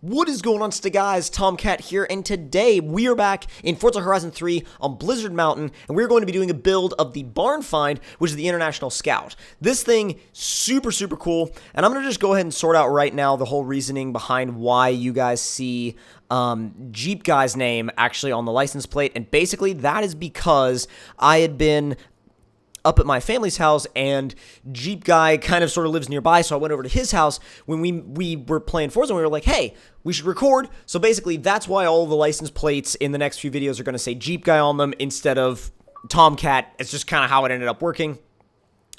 What is going on, guys? Tomcat here, and today we are back in Forza Horizon 3 on Blizzard Mountain, and we're going to be doing a build of the Barn Find, which is the International Scout. This thing, super cool, and I'm going to just go ahead and sort out right now the whole reasoning behind why you guys see Jeep Guy's name actually on the license plate, and basically that is because I had been up at my family's house, and Jeep Guy kind of sort of lives nearby, so I went over to his house when we were playing Forza, and we were like, hey, we should record. So basically, that's why all the license plates in the next few videos are going to say Jeep Guy on them instead of Tomcat. It's just kind of how it ended up working.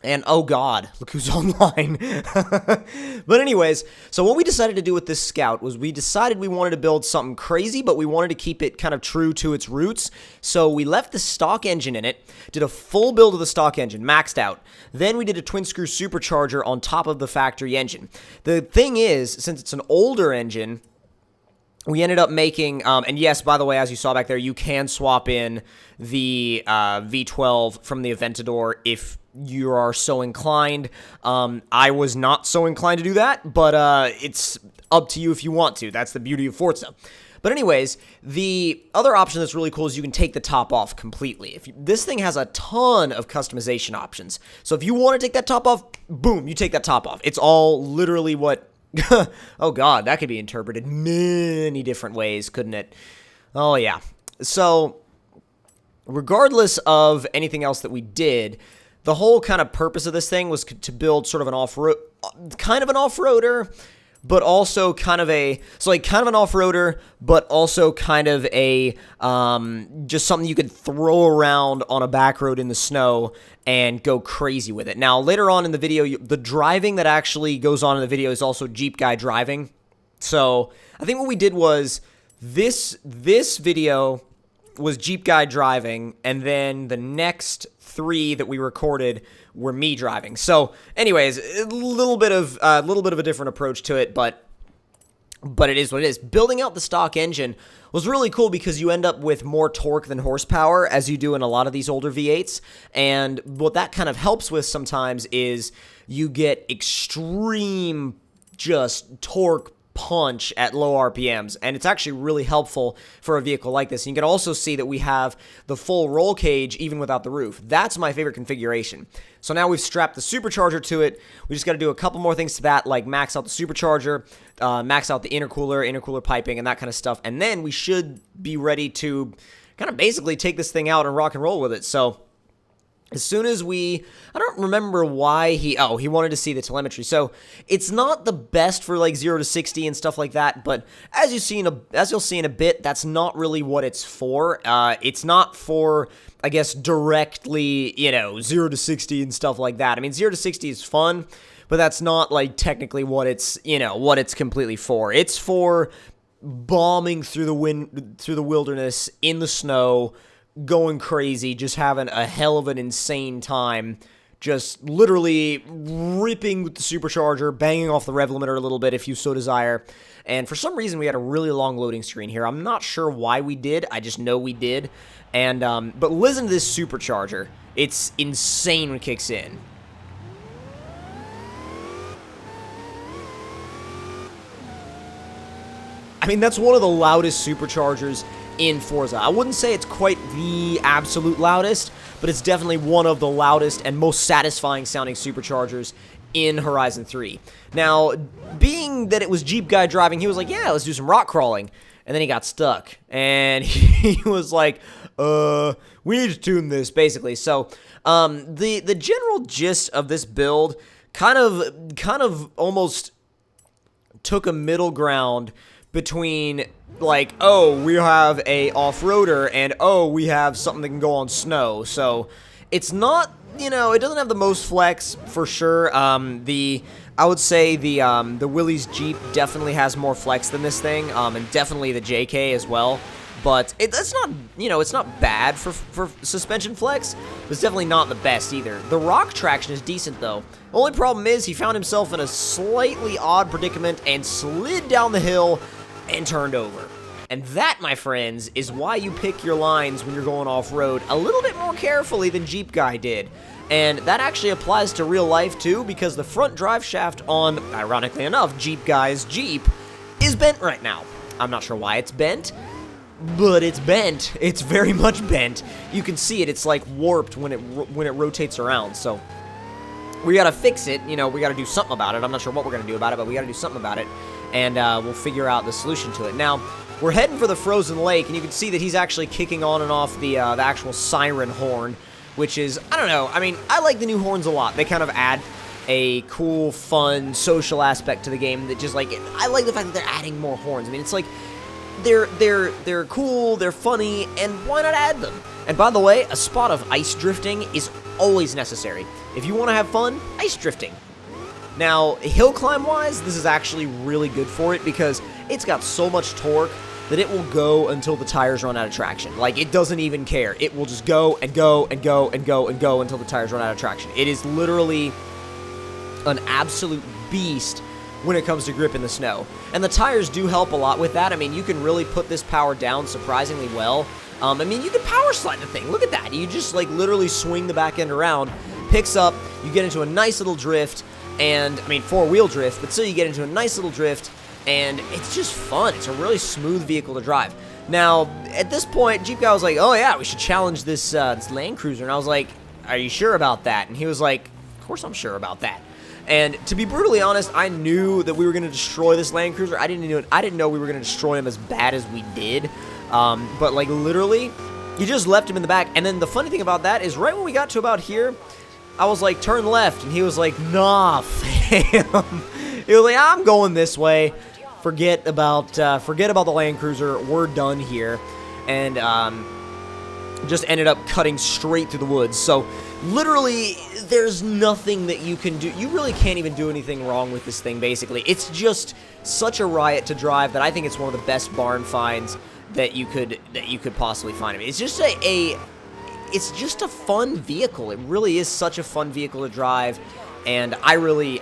And oh god, look who's online. But anyways, so what we decided to do with this Scout was we decided we wanted to build something crazy, but we wanted to keep it kind of true to its roots. So we left the stock engine in it, did a full build of the stock engine, maxed out. Then we did a twin screw supercharger on top of the factory engine. The thing is, since it's an older engine, we ended up making, and yes, by the way, as you saw back there, you can swap in the V12 from the Aventador if you are so inclined. I was not so inclined to do that, but it's up to you if you want to. That's the beauty of Forza. But anyways, the other option that's really cool is you can take the top off completely. This thing has a ton of customization options. So if you want to take that top off, boom, you take that top off. It's all literally what... oh god, that could be interpreted many different ways, couldn't it? Oh yeah. So, regardless of anything else that we did, the whole kind of purpose of this thing was to build sort of an off-road, kind of an off-roader, but also kind of a, so like kind of an off-roader, but also kind of a, just something you could throw around on a back road in the snow and go crazy with it. Now, later on in the video, the driving that actually goes on in the video is also Jeep Guy driving. So, I think what we did was, this video was Jeep Guy driving, and then the next 3 that we recorded were me driving. So, anyways, a little bit of a different approach to it, but it is what it is. Building out the stock engine was really cool because you end up with more torque than horsepower, as you do in a lot of these older V8s, and what that kind of helps with sometimes is you get extreme just torque punch at low RPMs, and it's actually really helpful for a vehicle like this. And you can also see that we have the full roll cage even without the roof. That's my favorite configuration. So now we've strapped the supercharger to it. We just got to do a couple more things to that, like max out the supercharger, max out the intercooler piping, and that kind of stuff, and then we should be ready to kind of basically take this thing out and rock and roll with it. So as soon as I don't remember why he wanted to see the telemetry. So it's not the best for like 0 to 60 and stuff like that, but as you'll see in a bit, that's not really what it's for. It's not for, I guess, directly, 0 to 60 and stuff like that. I mean, 0 to 60 is fun, but that's not like technically what it's, what it's completely for. It's for bombing through the wilderness in the snow, going crazy, just having a hell of an insane time, just literally ripping with the supercharger, banging off the rev limiter a little bit if you so desire. And for some reason, we had a really long loading screen here. I'm not sure why we did. I just know we did. And but listen to this supercharger. It's insane when it kicks in. I mean, that's one of the loudest superchargers in Forza. I wouldn't say it's quite the absolute loudest, but it's definitely one of the loudest and most satisfying sounding superchargers in Horizon 3. Now, being that it was Jeep Guy driving, he was like, yeah, let's do some rock crawling. And then he got stuck. And he was like, we need to tune this, basically. So, the general gist of this build kind of almost took a middle ground between, like, oh, we have a off-roader, and oh, we have something that can go on snow. So it's not, it doesn't have the most flex for sure. I would say the Willys Jeep definitely has more flex than this thing, and definitely the JK as well. But that's not, it's not bad for suspension flex, but it's definitely not the best either. The rock traction is decent though. The only problem is he found himself in a slightly odd predicament and slid down the hill and turned over. And that, my friends, is why you pick your lines when you're going off-road a little bit more carefully than Jeep Guy did. And that actually applies to real life too, because the front drive shaft on, ironically enough, Jeep Guy's Jeep is is bent right now. I'm not sure why it's bent, but it's bent. It's very much bent. You can see it. It's like warped when it rotates around. So we gotta fix it. You know, we gotta do something about it. I'm not sure what we're gonna do about it, but we gotta do something about it, and we'll figure out the solution to it. Now, we're heading for the frozen lake, and you can see that he's actually kicking on and off the actual siren horn, which is, I don't know. I mean, I like the new horns a lot. They kind of add a cool, fun, social aspect to the game that just, like, I like the fact that they're adding more horns. I mean, it's like, they're cool, they're funny, and why not add them? And by the way, a spot of ice drifting is always necessary. If you want to have fun, ice drifting. Now, hill climb-wise, this is actually really good for it because it's got so much torque that it will go until the tires run out of traction. Like, it doesn't even care. It will just go and go and go and go and go until the tires run out of traction. It is literally an absolute beast when it comes to grip in the snow. And the tires do help a lot with that. I mean, you can really put this power down surprisingly well. I mean, you can power slide the thing. Look at that. You just, like, literally swing the back end around, picks up, you get into a nice little drift, and, I mean, four-wheel drift, but still you get into a nice little drift, and it's just fun. It's a really smooth vehicle to drive. Now, at this point, Jeep Guy was like, oh, yeah, we should challenge this Land Cruiser, and I was like, are you sure about that? And he was like, of course I'm sure about that. And to be brutally honest, I knew that we were going to destroy this Land Cruiser. I didn't know we were going to destroy him as bad as we did. But, like, literally, you just left him in the back. And then the funny thing about that is right when we got to about here, I was like, turn left. And he was like, nah, fam. He was like, I'm going this way. Forget about the Land Cruiser. We're done here. And just ended up cutting straight through the woods. So, literally, there's nothing that you can do. You really can't even do anything wrong with this thing, basically. It's just such a riot to drive that I think it's one of the best barn finds that you could possibly find. I mean, it's just it's just a fun vehicle. It really is such a fun vehicle to drive, and I really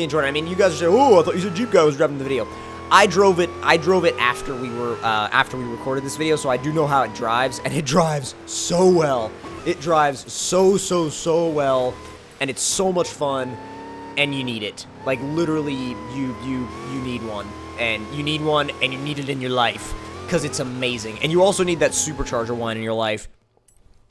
enjoyed it. I mean, you guys are saying, "Oh, I thought you said Jeep Guy was driving the video." I drove it after we recorded this video, so I do know how it drives, and it drives so well. It drives so well, and it's so much fun, and you need it. Like, literally, you need one, and you need one, and you need it in your life, because it's amazing. And you also need that supercharger one in your life,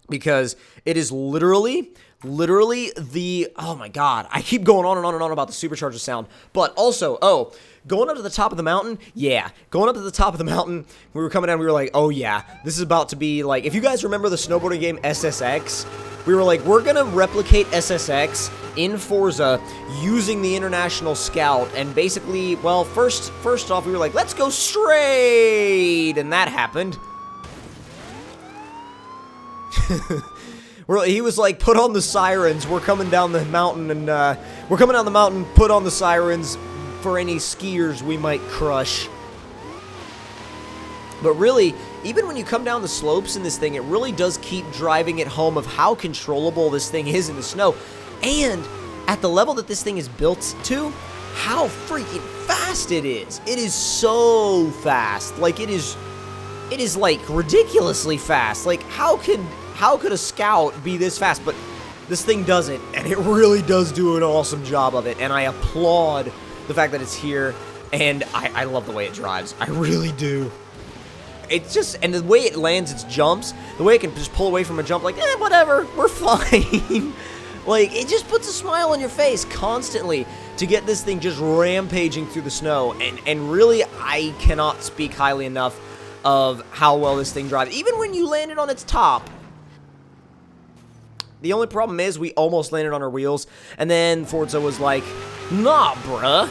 because it is literally the, oh my god, I keep going on and on and on about the supercharger sound, but also, going up to the top of the mountain, yeah, going up to the top of the mountain, we were coming down, we were like, oh yeah, this is about to be like, if you guys remember the snowboarding game SSX, we were like, we're gonna replicate SSX in Forza using the International Scout, and basically, well, first off, we were like, let's go straight, and that happened. He was like, put on the sirens, we're coming down the mountain, and we're coming down the mountain, put on the sirens for any skiers we might crush. But really, even when you come down the slopes in this thing, it really does keep driving it home of how controllable this thing is in the snow. And at the level that this thing is built to, how freaking fast it is. It is so fast. Like, it is like ridiculously fast. Like, how could a Scout be this fast? But this thing does it, and it really does do an awesome job of it, and I applaud the fact that it's here, and I love the way it drives. I really do. It's just, and the way it lands its jumps, the way it can just pull away from a jump, like, whatever, we're fine. Like, it just puts a smile on your face constantly to get this thing just rampaging through the snow, and really, I cannot speak highly enough of how well this thing drives. Even when you land it on its top, the only problem is we almost landed on our wheels, and then Forza was like, nah, bruh,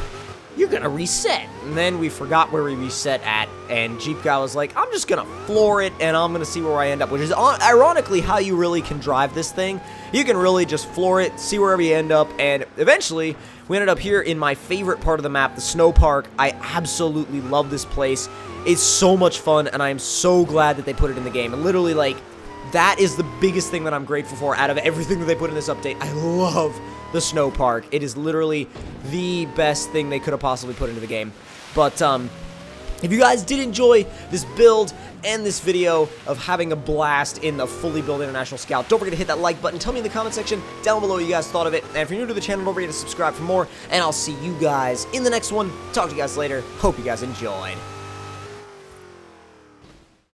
you're gonna reset. And then we forgot where we reset at, and Jeep Guy was like, I'm just gonna floor it, and I'm gonna see where I end up, which is ironically how you really can drive this thing. You can really just floor it, see wherever you end up, and eventually, we ended up here in my favorite part of the map, the snow park. I absolutely love this place. It's so much fun, and I am so glad that they put it in the game. And literally, like, that is the biggest thing that I'm grateful for out of everything that they put in this update. I love the snow park. It is literally the best thing they could have possibly put into the game. But If you guys did enjoy this build and this video of having a blast in the fully built International Scout, don't forget to hit that like button. Tell me in the comment section down below what you guys thought of it. And if you're new to the channel, don't forget to subscribe for more. And I'll see you guys in the next one. Talk to you guys later. Hope you guys enjoyed.